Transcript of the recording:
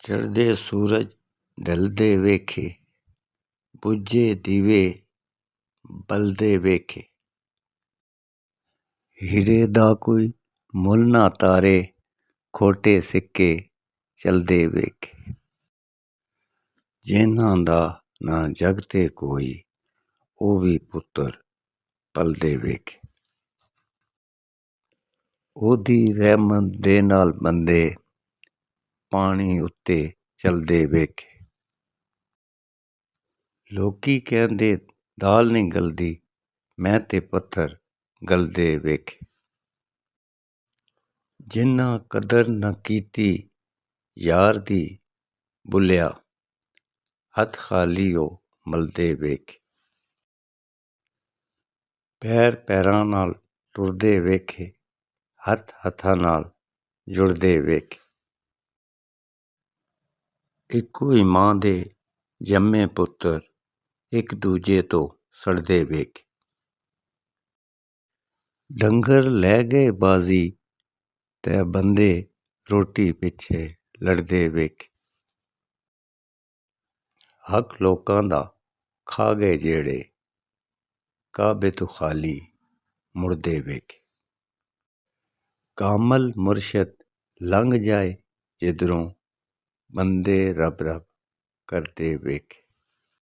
ਚੜ੍ਹਦੇ ਸੂਰਜ ਢਲਦੇ ਵੇਖੇ, ਬੁੱਝੇ ਦੀਵੇ ਬਲਦੇ ਵੇਖੇ। ਹੀਰੇ ਦਾ ਕੋਈ ਮੁੱਲ ਨਾ ਤਾਰੇ, ਖੋਟੇ ਸਿੱਕੇ ਚਲਦੇ ਵੇਖੇ। ਜਿਨ੍ਹਾਂ ਦਾ ਨਾ ਜਗ ਤੇ ਕੋਈ, ਉਹ ਵੀ ਪੁੱਤਰ ਪਲਦੇ ਵੇਖੇ। ਉਹਦੀ ਰਹਿਮਤ ਦੇ ਨਾਲ ਬੰਦੇ, ਪਾਣੀ ਉੱਤੇ ਚਲਦੇ ਵੇਖੇ। ਲੋਕੀ ਕਹਿੰਦੇ ਦਾਲ ਨਹੀਂ ਗਲਦੀ, ਮੈਂ ਤੇ ਪੱਥਰ ਗਲਦੇ ਵੇਖੇ। ਜਿਨ੍ਹਾਂ ਕਦਰ ਨਾ ਕੀਤੀ ਯਾਰ ਦੀ, ਭੁੱਲਿਆ ਹੱਥ ਖਾਲੀ ਉਹ ਮਲਦੇ ਵੇਖੇ। ਪੈਰ ਪੈਰਾਂ ਨਾਲ ਟੁਰਦੇ ਵੇਖੇ, ਹੱਥ ਹੱਥਾਂ ਨਾਲ ਜੁੜਦੇ ਵੇਖੇ। ਇੱਕੋ ਹੀ ਮਾਂ ਦੇ ਜੰਮੇ ਪੁੱਤਰ, ਇੱਕ ਦੂਜੇ ਤੋਂ ਸੜਦੇ ਵੇਖੇ। ਡੰਗਰ ਲੈ ਗਏ ਬਾਜ਼ੀ, ਤੇ ਬੰਦੇ ਰੋਟੀ ਪਿੱਛੇ ਲੜਦੇ ਵੇਖੇ। ਹੱਕ ਲੋਕਾਂ ਦਾ ਖਾ ਗਏ ਜਿਹੜੇ, ਕਾਬੇ ਤੋਂ ਖਾਲੀ ਮੁੜਦੇ ਵੇਖੇ। ਕਾਮਲ ਮੁਰਸ਼ਦ ਲੰਘ ਜਾਏ ਜਿੱਧਰੋਂ, ਬੰਦੇ ਰੱਬ ਰੱਬ ਕਰਦੇ ਵੇਖੇ।